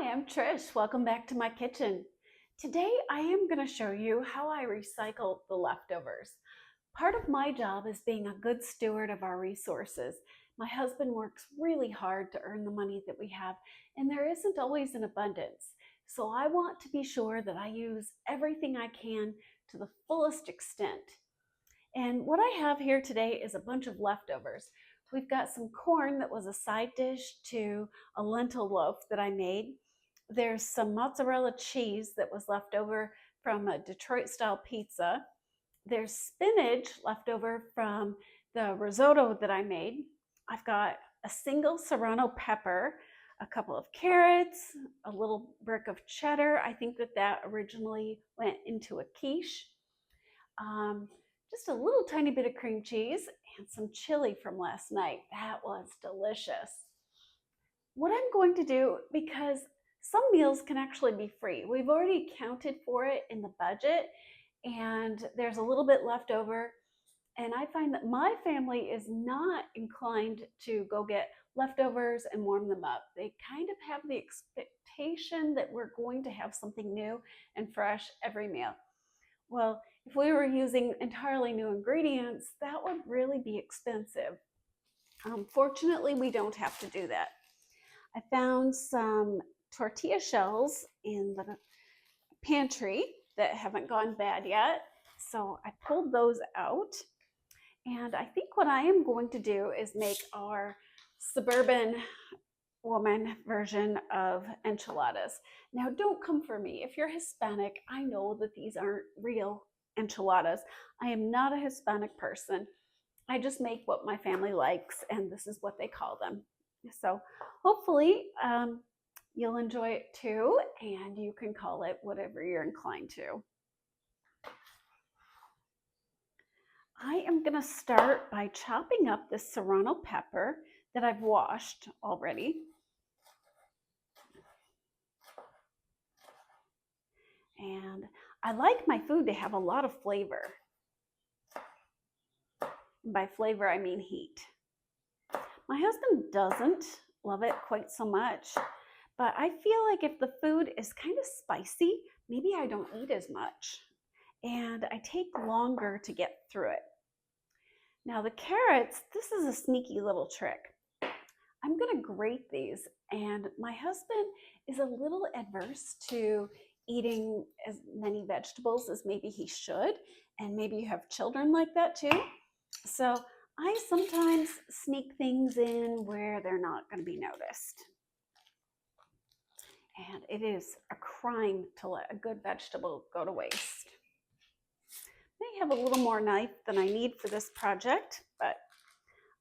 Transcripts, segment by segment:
Hi, I'm Trish. Welcome back to my kitchen. Today I am going to show you how I recycle the leftovers. Part of my job is being a good steward of our resources. My husband works really hard to earn the money that we have, and there isn't always an abundance. So I want to be sure that I use everything I can to the fullest extent. And what I have here today is a bunch of leftovers. We've got some corn that was a side dish to a lentil loaf that I made. There's some mozzarella cheese that was left over from a Detroit style pizza. There's spinach left over from the risotto that I made. I've got a single serrano pepper, a couple of carrots, a little brick of cheddar. I think that originally went into a quiche. Um, just a little tiny bit of cream cheese and some chili from last night. That was delicious. What I'm going to do, because some meals can actually be free, we've already accounted for it in the budget, and there's a little bit left over. And I find that my family is not inclined to go get leftovers and warm them up. They kind of have the expectation that we're going to have something new and fresh every meal. Well, if we were using entirely new ingredients, that would really be expensive. Fortunately, we don't have to do that. I found some tortilla shells in the pantry that haven't gone bad yet. So I pulled those out. And I think what I am going to do is make our suburban woman version of enchiladas. Now, don't come for me. If you're Hispanic, I know that these aren't real enchiladas. I am not a Hispanic person. I just make what my family likes, and this is what they call them. So hopefully you'll enjoy it too, and you can call it whatever you're inclined to. I am going to start by chopping up this serrano pepper that I've washed already. And I like my food to have a lot of flavor. And by flavor, I mean heat. My husband doesn't love it quite so much, but I feel like if the food is kind of spicy, maybe I don't eat as much, and I take longer to get through it. Now the carrots, this is a sneaky little trick. I'm going to grate these, and my husband is a little adverse to eating as many vegetables as maybe he should, and maybe you have children like that too. So I sometimes sneak things in where they're not going to be noticed. And it is a crime to let a good vegetable go to waste. I have a little more knife than I need for this project, but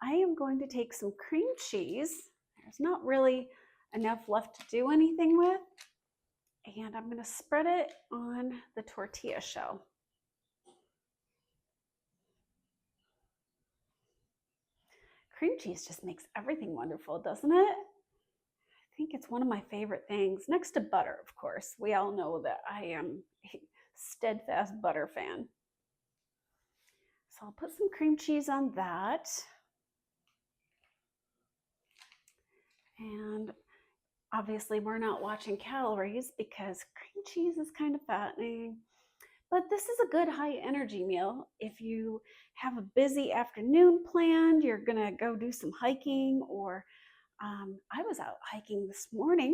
I am going to take some cream cheese. There's not really enough left to do anything with. And I'm going to spread it on the tortilla shell. Cream cheese just makes everything wonderful, doesn't it? I think it's one of my favorite things, next to butter, of course. We all know that I am a steadfast butter fan. So I'll put some cream cheese on that. And obviously we're not watching calories because cream cheese is kind of fattening. But this is a good high energy meal. If you have a busy afternoon planned, you're gonna go do some hiking, or I was out hiking this morning.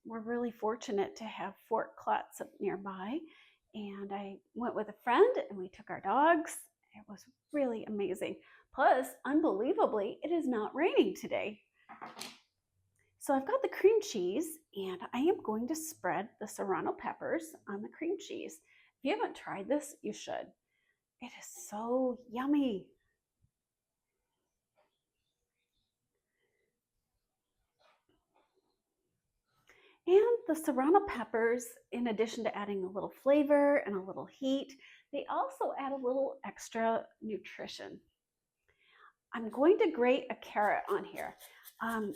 We're really fortunate to have Fort Clatsop nearby. And I went with a friend and we took our dogs. It was really amazing. Plus, unbelievably, it is not raining today. So I've got the cream cheese, and I am going to spread the serrano peppers on the cream cheese. If you haven't tried this, you should. It is so yummy. And the serrano peppers, in addition to adding a little flavor and a little heat, they also add a little extra nutrition. I'm going to grate a carrot on here.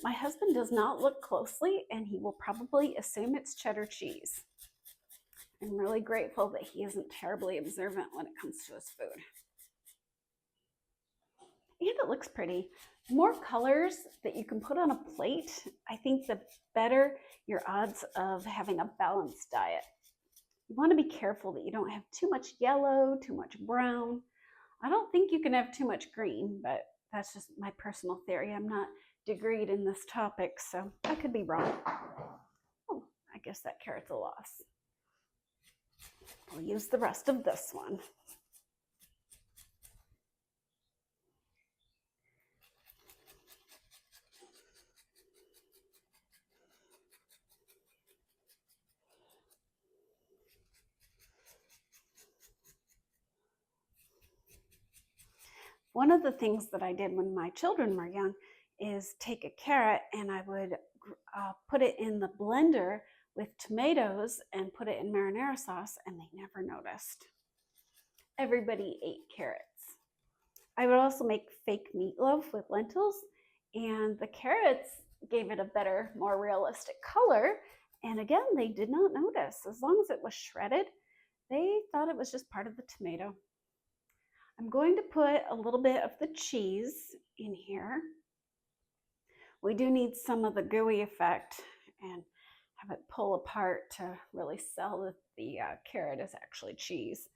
My husband does not look closely, and he will probably assume it's cheddar cheese. I'm really grateful that he isn't terribly observant when it comes to his food. And it looks pretty. more colors that you can put on a plate, I think the better your odds of having a balanced diet. You want to be careful that you don't have too much yellow, too much brown. I don't think you can have too much green, but that's just my personal theory. I'm not degreed in this topic, so I could be wrong. Oh, I guess that carrot's a loss. I'll use the rest of this one. One of the things that I did when my children were young is take a carrot and I would put it in the blender with tomatoes and put it in marinara sauce, and they never noticed. Everybody ate carrots. I would also make fake meatloaf with lentils, and the carrots gave it a better, more realistic color. And again, they did not notice. As long as it was shredded, they thought it was just part of the tomato. I'm going to put a little bit of the cheese in here. We do need some of the gooey effect and have it pull apart to really sell that the carrot is actually cheese.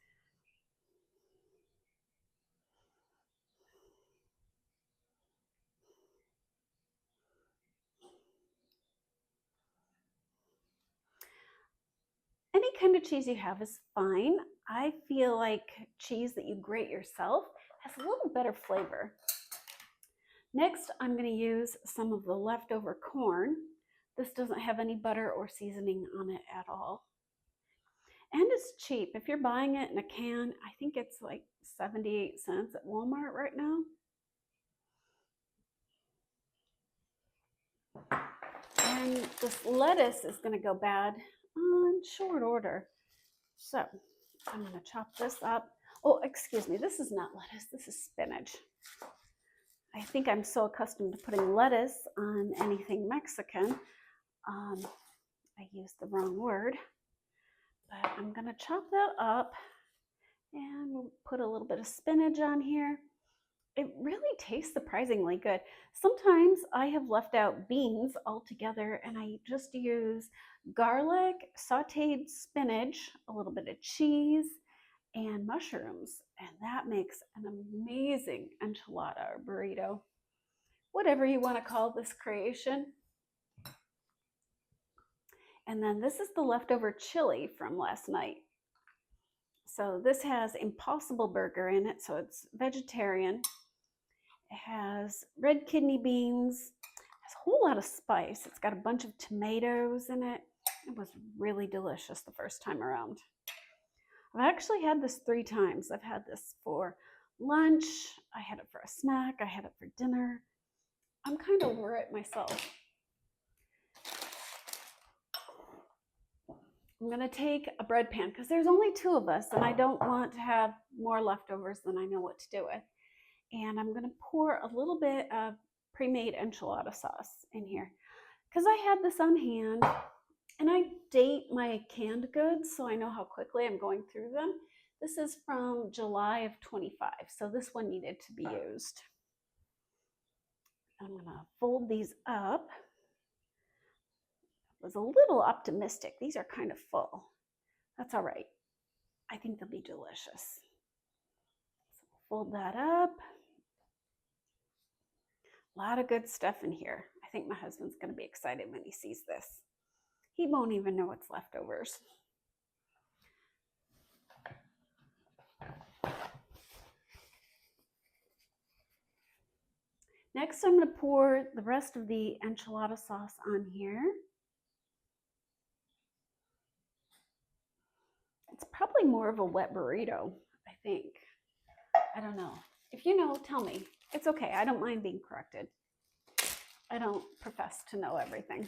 Any kind of cheese you have is fine. I feel like cheese that you grate yourself has a little better flavor. Next, I'm going to use some of the leftover corn. This doesn't have any butter or seasoning on it at all. And it's cheap. If you're buying it in a can, I think it's like 78 cents at Walmart right now. And this lettuce is going to go bad on short order. So I'm going to chop this up. Oh, excuse me, this is not lettuce, this is spinach. I think I'm so accustomed to putting lettuce on anything Mexican. I used the wrong word, but I'm going to chop that up and we'll put a little bit of spinach on here. It really tastes surprisingly good. Sometimes I have left out beans altogether and I just use garlic, sauteed spinach, a little bit of cheese, and mushrooms. And that makes an amazing enchilada or burrito, whatever you want to call this creation. And then this is the leftover chili from last night. So this has Impossible Burger in it, so it's vegetarian. It has red kidney beans. It has a whole lot of spice. It's got a bunch of tomatoes in it. It was really delicious the first time around. I've actually had this 3 times. I've had this for lunch, I had it for a snack, I had it for dinner. I'm kind of over it myself. I'm going to take a bread pan because there's only 2 of us and I don't want to have more leftovers than I know what to do with. And I'm going to pour a little bit of pre-made enchilada sauce in here because I had this on hand and I date my canned goods so I know how quickly I'm going through them. This is from July of 25, so this one needed to be used. I'm going to fold these up. I was a little optimistic. These are kind of full. That's all right. I think they'll be delicious. So fold that up. A lot of good stuff in here. I think my husband's going to be excited when he sees this. He won't even know it's leftovers. Next, I'm going to pour the rest of the enchilada sauce on here. It's probably more of a wet burrito, I think. I don't know. If you know, tell me. It's okay. I don't mind being corrected. I don't profess to know everything.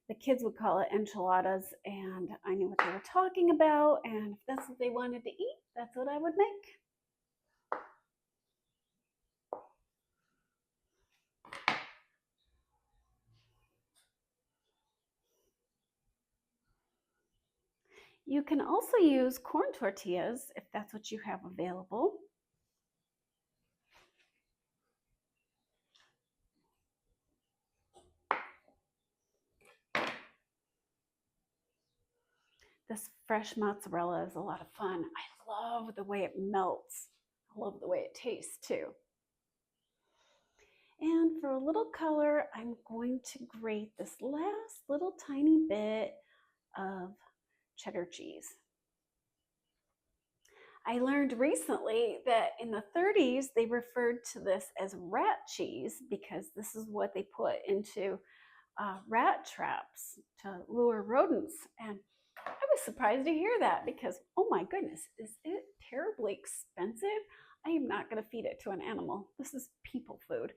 The kids would call it enchiladas, and I knew what they were talking about, and if that's what they wanted to eat, that's what I would make. You can also use corn tortillas if that's what you have available. This fresh mozzarella is a lot of fun. I love the way it melts. I love the way it tastes too. And for a little color, I'm going to grate this last little tiny bit of cheddar cheese. I learned recently that in the 30s, they referred to this as rat cheese because this is what they put into rat traps to lure rodents. And I was surprised to hear that because, oh my goodness, is it terribly expensive? I am not going to feed it to an animal. This is people food.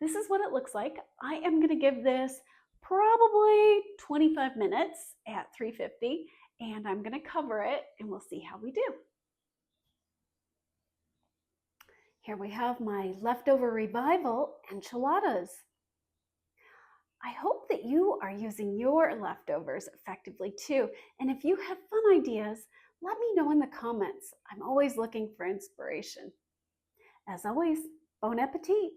This is what it looks like. I am going to give this probably 25 minutes at 350, and I'm going to cover it and we'll see how we do. Here we have my leftover revival enchiladas. I hope that you are using your leftovers effectively too. And if you have fun ideas, let me know in the comments. I'm always looking for inspiration. As always, bon appetit.